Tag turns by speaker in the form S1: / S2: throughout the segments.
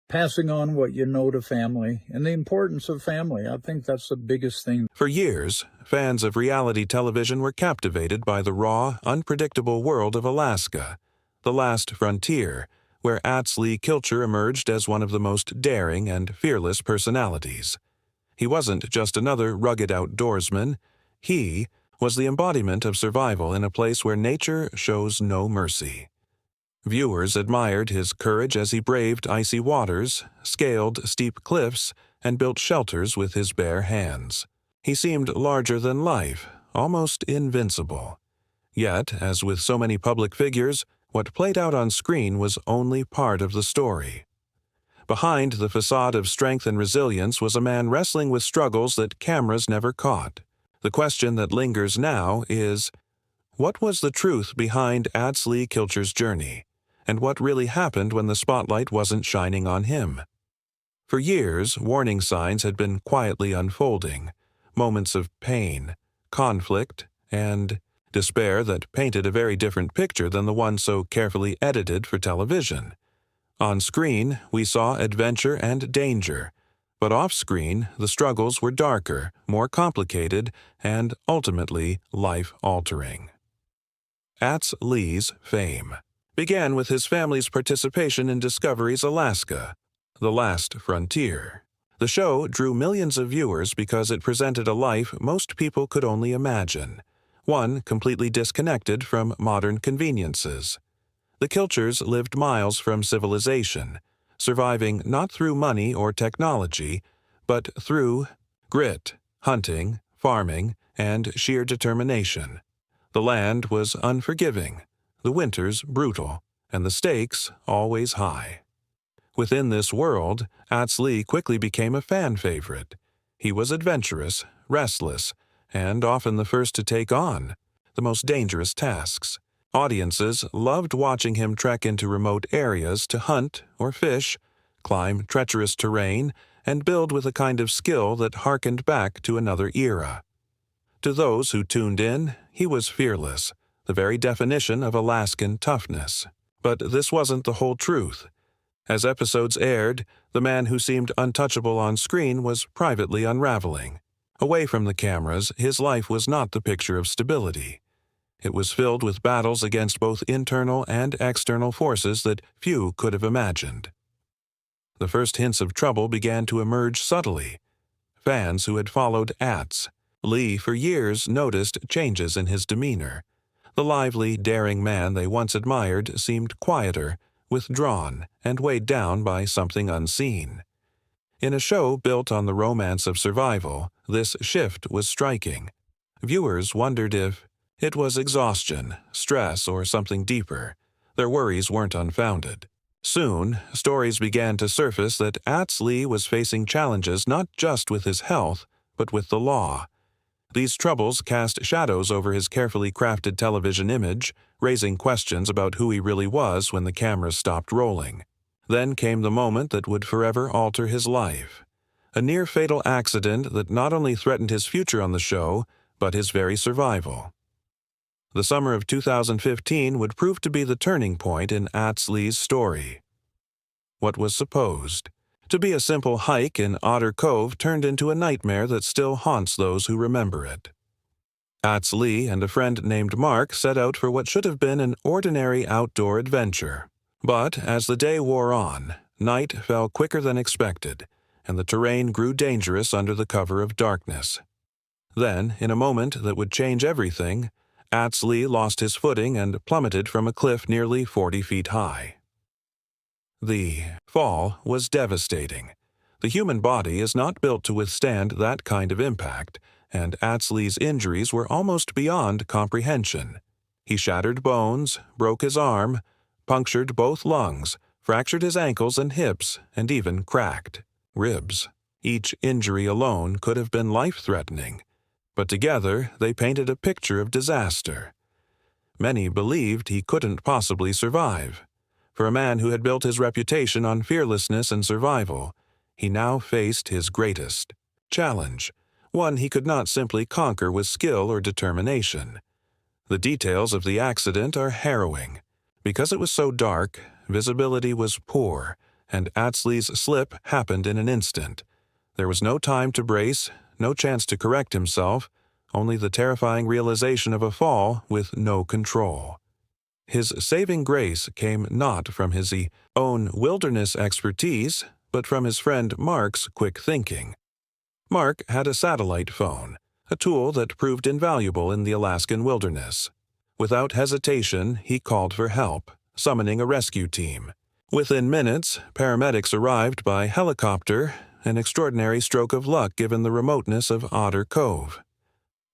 S1: passing on what you know to family and the importance of family. I think that's the biggest thing.
S2: For years, fans of reality television were captivated by the raw, unpredictable world of Alaska, the last frontier, where Atz Lee Kilcher emerged as one of the most daring and fearless personalities. He wasn't just another rugged outdoorsman. He was the embodiment of survival in a place where nature shows no mercy. Viewers admired his courage as he braved icy waters, scaled steep cliffs, and built shelters with his bare hands. He seemed larger than life, almost invincible. Yet, as with so many public figures, what played out on screen was only part of the story. Behind the facade of strength and resilience was a man wrestling with struggles that cameras never caught. The question that lingers now is, what was the truth behind Atz Lee Kilcher's journey? And what really happened when the spotlight wasn't shining on him? For years, warning signs had been quietly unfolding, moments of pain, conflict, and despair that painted a very different picture than the one so carefully edited for television. On screen, we saw adventure and danger, but off-screen, the struggles were darker, more complicated, and ultimately life-altering. Atz Lee's fame began with his family's participation in Discovery's Alaska, The Last Frontier. The show drew millions of viewers because it presented a life most people could only imagine, one completely disconnected from modern conveniences. The Kilchers lived miles from civilization, surviving not through money or technology, but through grit, hunting, farming, and sheer determination. The land was unforgiving, the winters brutal, and the stakes always high. Within this world, Atz Lee quickly became a fan favorite. He was adventurous, restless, and often the first to take on the most dangerous tasks. Audiences loved watching him trek into remote areas to hunt or fish, climb treacherous terrain, and build with a kind of skill that harkened back to another era. To those who tuned in, he was fearless, the very definition of Alaskan toughness. But this wasn't the whole truth. As episodes aired, the man who seemed untouchable on screen was privately unraveling. Away from the cameras, his life was not the picture of stability. It was filled with battles against both internal and external forces that few could have imagined. The first hints of trouble began to emerge subtly. Fans who had followed Atz Lee for years noticed changes in his demeanor. The lively, daring man they once admired seemed quieter, withdrawn, and weighed down by something unseen. In a show built on the romance of survival, this shift was striking. Viewers wondered if it was exhaustion, stress, or something deeper. Their worries weren't unfounded. Soon, stories began to surface that Atz Lee was facing challenges not just with his health, but with the law. These troubles cast shadows over his carefully crafted television image, raising questions about who he really was when the cameras stopped rolling. Then came the moment that would forever alter his life. A near-fatal accident that not only threatened his future on the show, but his very survival. The summer of 2015 would prove to be the turning point in Atz Lee's story. What was supposed to be a simple hike in Otter Cove turned into a nightmare that still haunts those who remember it. Atz Lee and a friend named Mark set out for what should have been an ordinary outdoor adventure. But as the day wore on, night fell quicker than expected, and the terrain grew dangerous under the cover of darkness. Then, in a moment that would change everything, Atz Lee lost his footing and plummeted from a cliff nearly 40 feet high. The fall was devastating. The human body is not built to withstand that kind of impact, and Atz Lee's injuries were almost beyond comprehension. He shattered bones, broke his arm, punctured both lungs, fractured his ankles and hips, and even cracked ribs. Each injury alone could have been life-threatening, but together they painted a picture of disaster. Many believed he couldn't possibly survive. For a man who had built his reputation on fearlessness and survival, he now faced his greatest challenge, one he could not simply conquer with skill or determination. The details of the accident are harrowing. Because it was so dark, visibility was poor, and Atz Lee's slip happened in an instant. There was no time to brace, no chance to correct himself, only the terrifying realization of a fall with no control. His saving grace came not from his own wilderness expertise, but from his friend Mark's quick thinking. Mark had a satellite phone, a tool that proved invaluable in the Alaskan wilderness. Without hesitation, he called for help, summoning a rescue team. Within minutes, paramedics arrived by helicopter, an extraordinary stroke of luck given the remoteness of Otter Cove.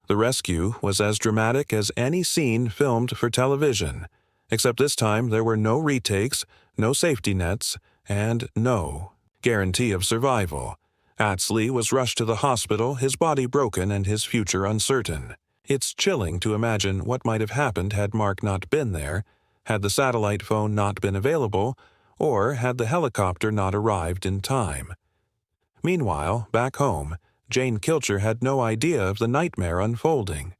S2: The rescue was as dramatic as any scene filmed for television, except this time there were no retakes, no safety nets, and no guarantee of survival. Atz Lee was rushed to the hospital, his body broken and his future uncertain. It's chilling to imagine what might have happened had Mark not been there, had the satellite phone not been available, or had the helicopter not arrived in time. Meanwhile, back home, Jane Kilcher had no idea of the nightmare unfolding.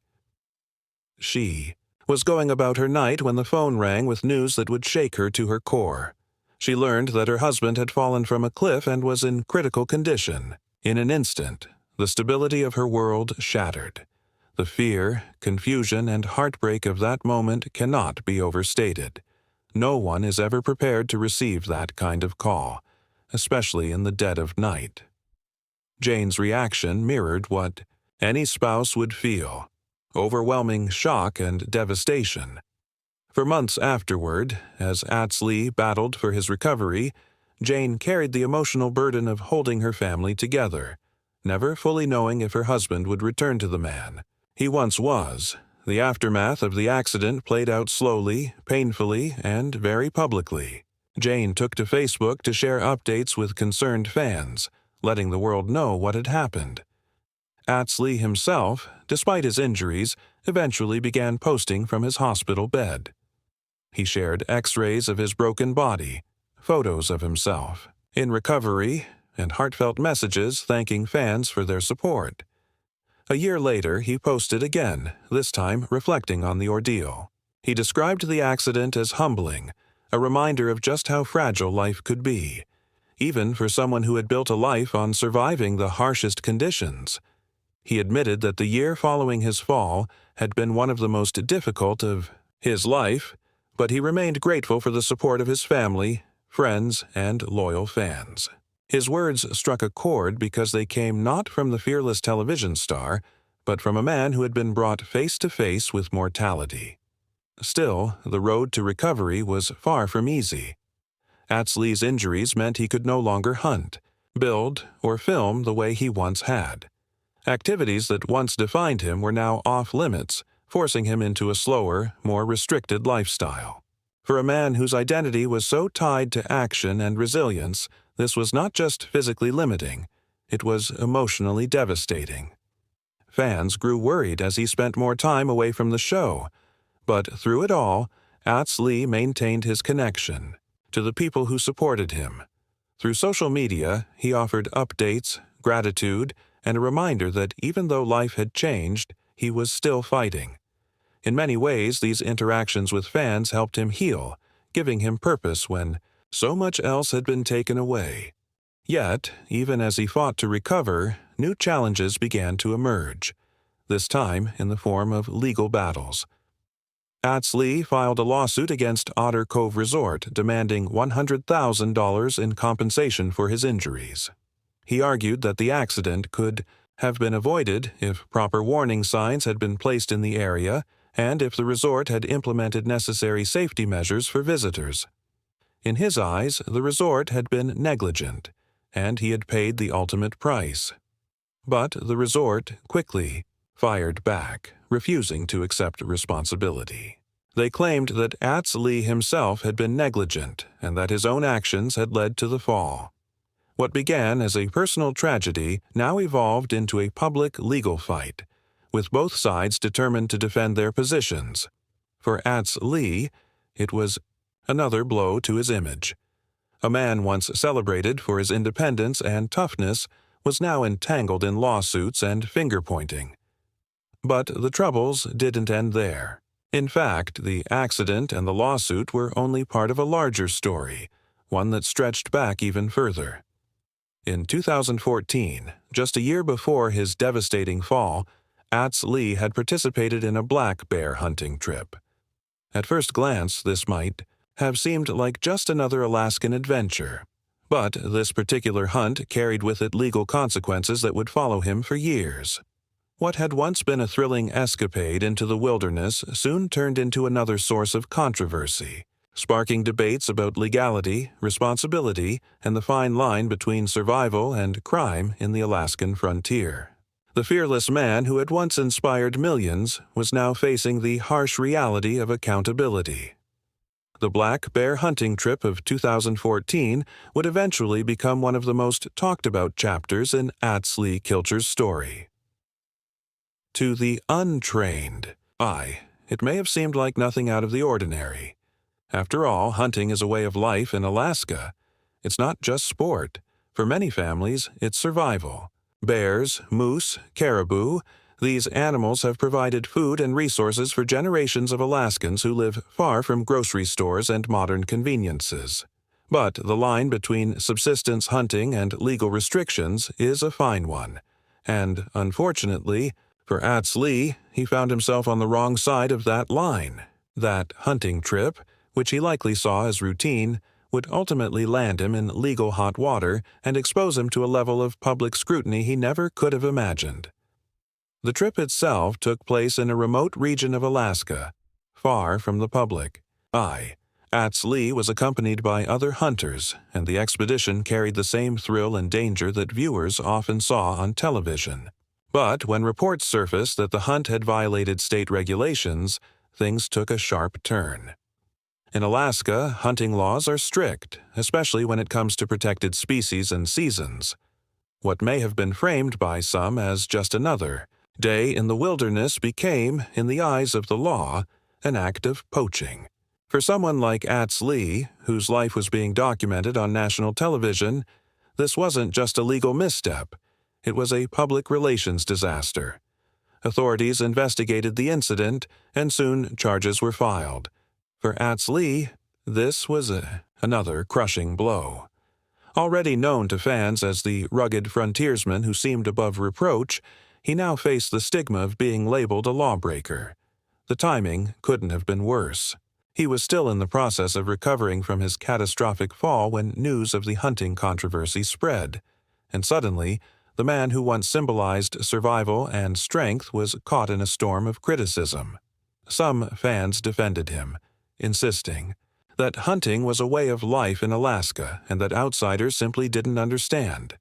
S2: She was going about her night when the phone rang with news that would shake her to her core. She learned that her husband had fallen from a cliff and was in critical condition. In an instant, the stability of her world shattered. The fear, confusion, and heartbreak of that moment cannot be overstated. No one is ever prepared to receive that kind of call, especially in the dead of night. Jane's reaction mirrored what any spouse would feel: overwhelming shock and devastation. For months afterward, as Atz Lee battled for his recovery, Jane carried the emotional burden of holding her family together, never fully knowing if her husband would return to the man he once was. The aftermath of the accident played out slowly, painfully, and very publicly. Jane took to Facebook to share updates with concerned fans, letting the world know what had happened. Atz Lee himself, despite his injuries, eventually began posting from his hospital bed. He shared X-rays of his broken body, photos of himself in recovery, and heartfelt messages thanking fans for their support. A year later, he posted again, this time reflecting on the ordeal. He described the accident as humbling, a reminder of just how fragile life could be, even for someone who had built a life on surviving the harshest conditions. He admitted that the year following his fall had been one of the most difficult of his life, but he remained grateful for the support of his family, friends, and loyal fans. His words struck a chord because they came not from the fearless television star, but from a man who had been brought face to face with mortality. Still, the road to recovery was far from easy. Atz Lee's injuries meant he could no longer hunt, build, or film the way he once had. Activities that once defined him were now off-limits, forcing him into a slower, more restricted lifestyle. For a man whose identity was so tied to action and resilience, this was not just physically limiting, it was emotionally devastating. Fans grew worried as he spent more time away from the show, but through it all, Atz Lee maintained his connection to the people who supported him. Through social media, he offered updates, gratitude, and a reminder that even though life had changed, he was still fighting. In many ways, these interactions with fans helped him heal, giving him purpose when so much else had been taken away. Yet, even as he fought to recover, new challenges began to emerge, this time in the form of legal battles. Atz Lee filed a lawsuit against Otter Cove Resort, demanding $100,000 in compensation for his injuries. He argued that the accident could have been avoided if proper warning signs had been placed in the area and if the resort had implemented necessary safety measures for visitors. In his eyes, the resort had been negligent, and he had paid the ultimate price. But the resort quickly fired back, refusing to accept responsibility. They claimed that Atz Lee himself had been negligent and that his own actions had led to the fall. What began as a personal tragedy now evolved into a public legal fight, with both sides determined to defend their positions. For Atz Lee, it was another blow to his image. A man once celebrated for his independence and toughness was now entangled in lawsuits and finger-pointing. But the troubles didn't end there. In fact, the accident and the lawsuit were only part of a larger story, one that stretched back even further. In 2014, just a year before his devastating fall, Atz Lee had participated in a black bear hunting trip. At first glance, this might have seemed like just another Alaskan adventure, but this particular hunt carried with it legal consequences that would follow him for years. What had once been a thrilling escapade into the wilderness soon turned into another source of controversy, sparking debates about legality, responsibility, and the fine line between survival and crime in the Alaskan frontier. The fearless man who had once inspired millions was now facing the harsh reality of accountability. The black bear hunting trip of 2014 would eventually become one of the most talked-about chapters in Atz Lee Kilcher's story. To the untrained eye, it may have seemed like nothing out of the ordinary. After all, hunting is a way of life in Alaska. It's not just sport. For many families, it's survival. Bears, moose, caribou, these animals have provided food and resources for generations of Alaskans who live far from grocery stores and modern conveniences. But the line between subsistence hunting and legal restrictions is a fine one. And, unfortunately, for Atz Lee, he found himself on the wrong side of that line. That hunting trip, which he likely saw as routine, would ultimately land him in legal hot water and expose him to a level of public scrutiny he never could have imagined. The trip itself took place in a remote region of Alaska, far from the public eye. Atz Lee was accompanied by other hunters, and the expedition carried the same thrill and danger that viewers often saw on television. But when reports surfaced that the hunt had violated state regulations, things took a sharp turn. In Alaska, hunting laws are strict, especially when it comes to protected species and seasons. What may have been framed by some as just another day in the wilderness became, in the eyes of the law, an act of poaching. For someone like Atz Lee, whose life was being documented on national television, this wasn't just a legal misstep. It was a public relations disaster. Authorities investigated the incident, and soon charges were filed. For Atz Lee, this was another crushing blow. Already known to fans as the rugged frontiersman who seemed above reproach, he now faced the stigma of being labeled a lawbreaker. The timing couldn't have been worse. He was still in the process of recovering from his catastrophic fall when news of the hunting controversy spread, and suddenly, the man who once symbolized survival and strength was caught in a storm of criticism. Some fans defended him, insisting that hunting was a way of life in Alaska and that outsiders simply didn't understand.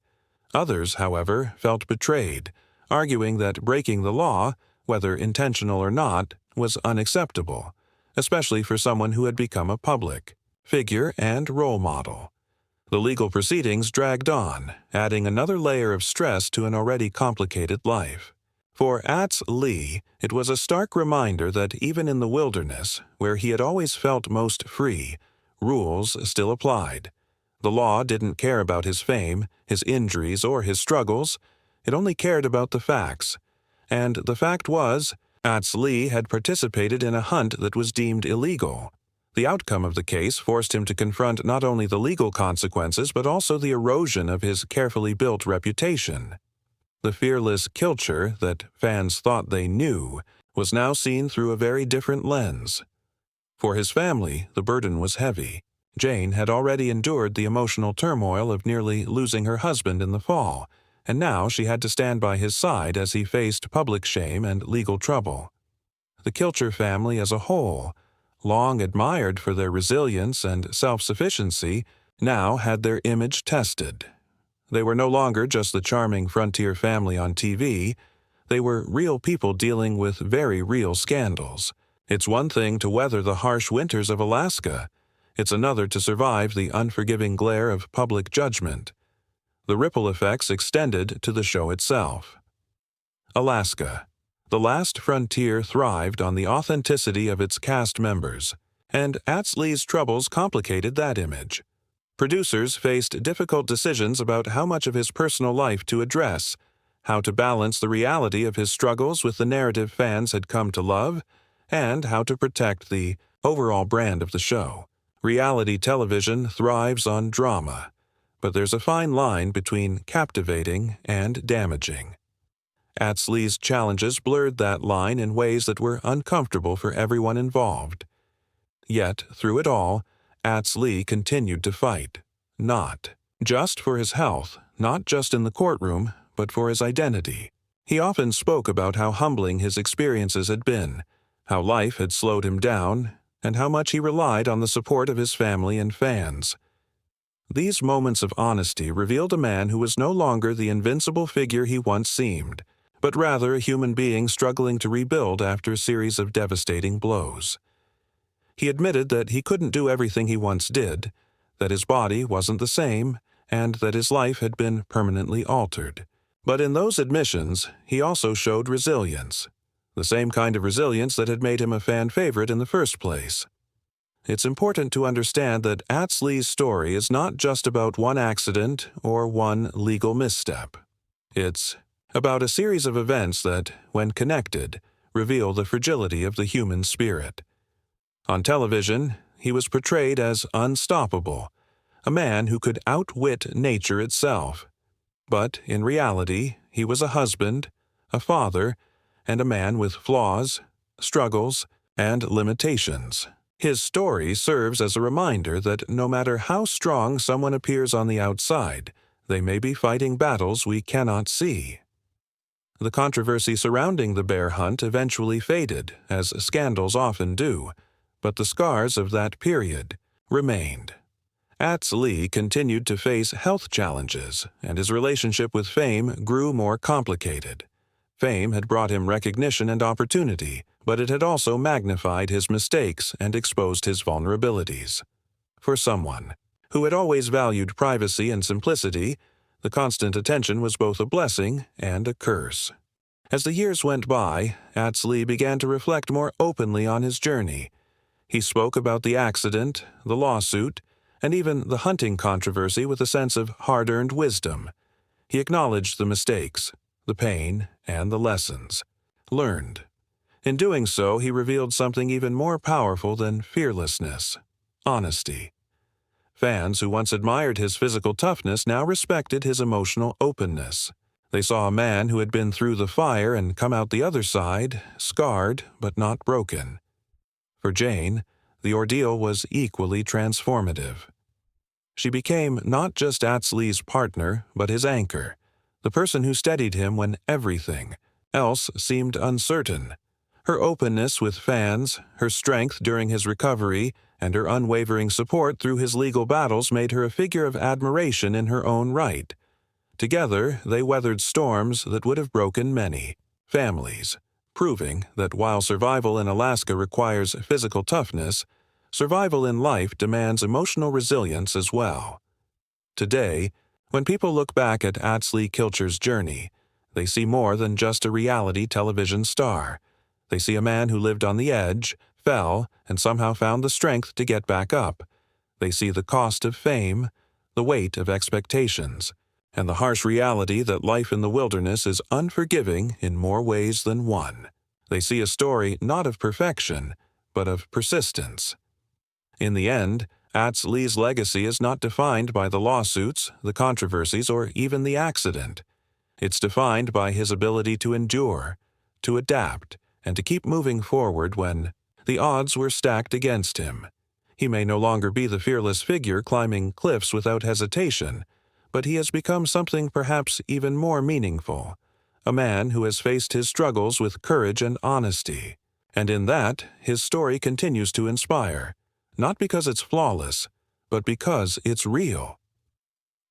S2: Others, however, felt betrayed, arguing that breaking the law, whether intentional or not, was unacceptable, especially for someone who had become a public figure and role model. The legal proceedings dragged on, adding another layer of stress to an already complicated life. For Atz Lee, it was a stark reminder that even in the wilderness, where he had always felt most free, rules still applied. The law didn't care about his fame, his injuries, or his struggles. It only cared about the facts. And the fact was, Atz Lee had participated in a hunt that was deemed illegal. The outcome of the case forced him to confront not only the legal consequences but also the erosion of his carefully built reputation. The fearless Kilcher that fans thought they knew was now seen through a very different lens. For his family, the burden was heavy. Jane had already endured the emotional turmoil of nearly losing her husband in the fall, and now she had to stand by his side as he faced public shame and legal trouble. The Kilcher family as a whole, long admired for their resilience and self-sufficiency, now had their image tested. They were no longer just the charming frontier family on TV. They were real people dealing with very real scandals. It's one thing to weather the harsh winters of Alaska. It's another to survive the unforgiving glare of public judgment. The ripple effects extended to the show itself. Alaska. The Last Frontier thrived on the authenticity of its cast members, and Atz Lee's troubles complicated that image. Producers faced difficult decisions about how much of his personal life to address, how to balance the reality of his struggles with the narrative fans had come to love, and how to protect the overall brand of the show. Reality television thrives on drama, but there's a fine line between captivating and damaging. Atz Lee's challenges blurred that line in ways that were uncomfortable for everyone involved. Yet, through it all, Atz Lee continued to fight, not just for his health, not just in the courtroom, but for his identity. He often spoke about how humbling his experiences had been, how life had slowed him down, and how much he relied on the support of his family and fans. These moments of honesty revealed a man who was no longer the invincible figure he once seemed, but rather a human being struggling to rebuild after a series of devastating blows. He admitted that he couldn't do everything he once did, that his body wasn't the same, and that his life had been permanently altered. But in those admissions, he also showed resilience, the same kind of resilience that had made him a fan favorite in the first place. It's important to understand that Atz Lee's story is not just about one accident or one legal misstep. It's about a series of events that, when connected, reveal the fragility of the human spirit. On television, he was portrayed as unstoppable, a man who could outwit nature itself. But in reality, he was a husband, a father, and a man with flaws, struggles, and limitations. His story serves as a reminder that no matter how strong someone appears on the outside, they may be fighting battles we cannot see. The controversy surrounding the bear hunt eventually faded, as scandals often do, but the scars of that period remained. Atz Lee continued to face health challenges, and his relationship with fame grew more complicated. Fame had brought him recognition and opportunity, but it had also magnified his mistakes and exposed his vulnerabilities. For someone who had always valued privacy and simplicity, the constant attention was both a blessing and a curse. As the years went by, Atz Lee began to reflect more openly on his journey. He spoke about the accident, the lawsuit, and even the hunting controversy with a sense of hard-earned wisdom. He acknowledged the mistakes, the pain, and the lessons learned. In doing so, he revealed something even more powerful than fearlessness: honesty. Fans who once admired his physical toughness now respected his emotional openness. They saw a man who had been through the fire and come out the other side, scarred but not broken. For Jane, the ordeal was equally transformative. She became not just Atz Lee's partner, but his anchor, the person who steadied him when everything else seemed uncertain. Her openness with fans, her strength during his recovery, and her unwavering support through his legal battles made her a figure of admiration in her own right. Together, they weathered storms that would have broken many families, proving that while survival in Alaska requires physical toughness, survival in life demands emotional resilience as well. Today, when people look back at Atz Lee Kilcher's journey, they see more than just a reality television star. They see a man who lived on the edge, fell, and somehow found the strength to get back up. They see the cost of fame, the weight of expectations, and the harsh reality that life in the wilderness is unforgiving in more ways than one. They see a story not of perfection, but of persistence. In the end, Atz Lee's legacy is not defined by the lawsuits, the controversies, or even the accident. It's defined by his ability to endure, to adapt, and to keep moving forward when the odds were stacked against him. He may no longer be the fearless figure climbing cliffs without hesitation, but he has become something perhaps even more meaningful, a man who has faced his struggles with courage and honesty. And in that, his story continues to inspire, not because it's flawless, but because it's real.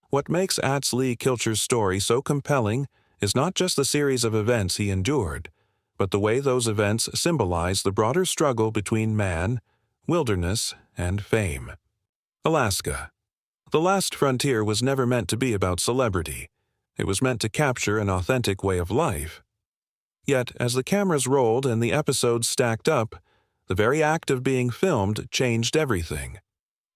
S2: What makes Atz Lee Kilcher's story so compelling is not just the series of events he endured, but the way those events symbolize the broader struggle between man, wilderness, and fame. Alaska. The Last Frontier was never meant to be about celebrity. It was meant to capture an authentic way of life. Yet, as the cameras rolled and the episodes stacked up, the very act of being filmed changed everything.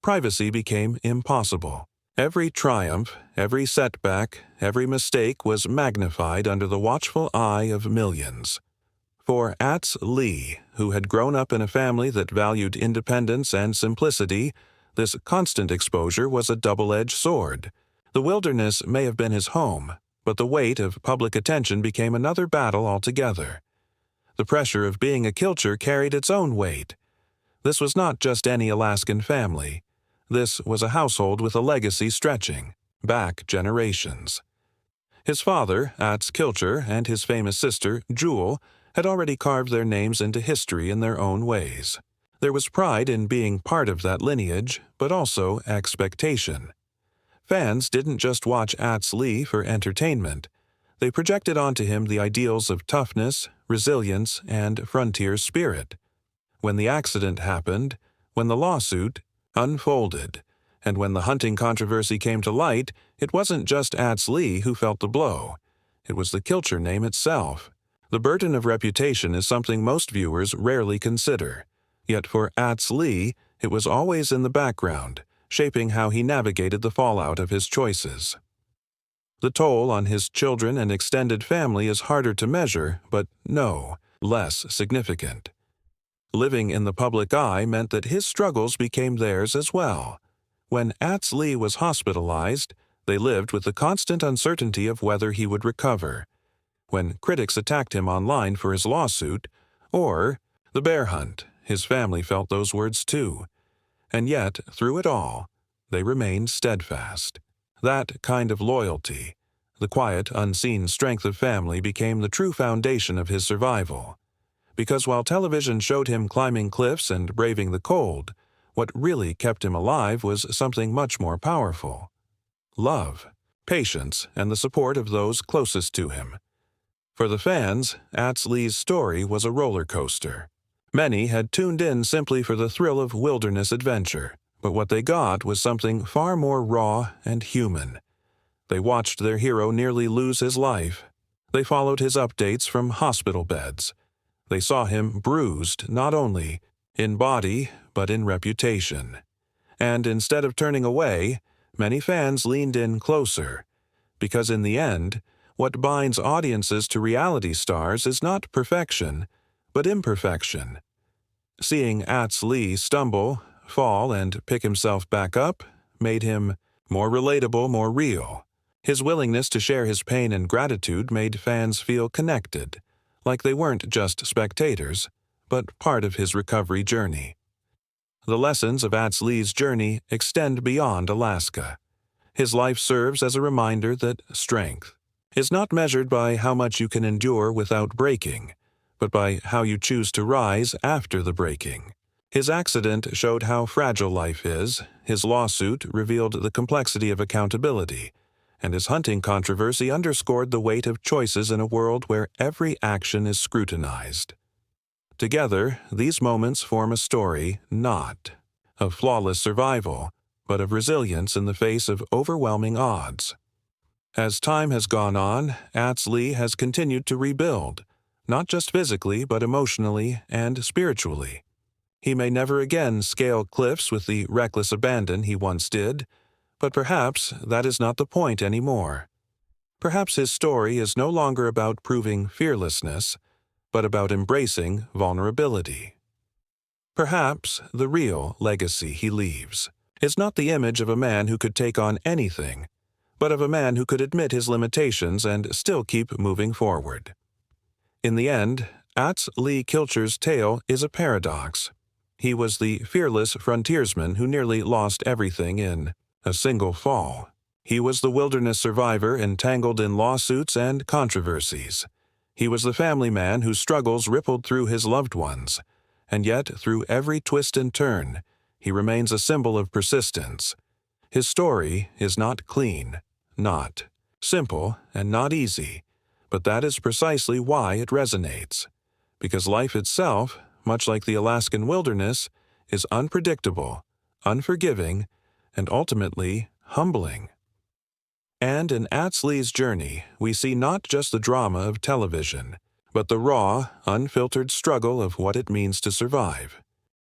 S2: Privacy became impossible. Every triumph, every setback, every mistake was magnified under the watchful eye of millions. For Atz Lee, who had grown up in a family that valued independence and simplicity, This constant exposure was a double-edged sword. The wilderness may have been his home, but the weight of public attention became another battle altogether. The pressure of being a Kilcher carried its own weight. This was not just any Alaskan family. This was a household with a legacy stretching back generations. His father, Atz Kilcher, and his famous sister, Jewel, had already carved their names into history in their own ways. There was pride in being part of that lineage, but also expectation. Fans didn't just watch Atz Lee for entertainment. They projected onto him the ideals of toughness, resilience, and frontier spirit. When the accident happened, when the lawsuit unfolded, and when the hunting controversy came to light, it wasn't just Atz Lee who felt the blow. It was the Kilcher name itself. The burden of reputation is something most viewers rarely consider. Yet for Atz Lee, it was always in the background, shaping how he navigated the fallout of his choices. The toll on his children and extended family is harder to measure, but no, less significant. Living in the public eye meant that his struggles became theirs as well. When Atz Lee was hospitalized, they lived with the constant uncertainty of whether he would recover. When critics attacked him online for his lawsuit, or the bear hunt, his family felt those words too. And yet, through it all, they remained steadfast. That kind of loyalty, the quiet, unseen strength of family, became the true foundation of his survival. Because while television showed him climbing cliffs and braving the cold, what really kept him alive was something much more powerful: love, patience, and the support of those closest to him. For the fans, Atz Lee's story was a roller coaster. Many had tuned in simply for the thrill of wilderness adventure, but what they got was something far more raw and human. They watched their hero nearly lose his life. They followed his updates from hospital beds. They saw him bruised not only in body but in reputation. And instead of turning away, many fans leaned in closer. Because in the end, what binds audiences to reality stars is not perfection, but imperfection. Seeing Atz Lee stumble, fall, and pick himself back up made him more relatable, more real. His willingness to share his pain and gratitude made fans feel connected, like they weren't just spectators, but part of his recovery journey. The lessons of Atz Lee's journey extend beyond Alaska. His life serves as a reminder that strength is not measured by how much you can endure without breaking, but by how you choose to rise after the breaking. His accident showed how fragile life is, his lawsuit revealed the complexity of accountability, and his hunting controversy underscored the weight of choices in a world where every action is scrutinized. Together, these moments form a story not of flawless survival, but of resilience in the face of overwhelming odds. As time has gone on, Atz Lee has continued to rebuild, not just physically but emotionally and spiritually. He may never again scale cliffs with the reckless abandon he once did, but perhaps that is not the point anymore. Perhaps his story is no longer about proving fearlessness, but about embracing vulnerability. Perhaps the real legacy he leaves is not the image of a man who could take on anything, but of a man who could admit his limitations and still keep moving forward. In the end, Atz Lee Kilcher's tale is a paradox. He was the fearless frontiersman who nearly lost everything in a single fall. He was the wilderness survivor entangled in lawsuits and controversies. He was the family man whose struggles rippled through his loved ones, and yet through every twist and turn, he remains a symbol of persistence. His story is not clean, not simple, and not easy, but that is precisely why it resonates. Because life itself, much like the Alaskan wilderness, is unpredictable, unforgiving, and ultimately humbling. And in Atz Lee's journey, we see not just the drama of television, but the raw, unfiltered struggle of what it means to survive.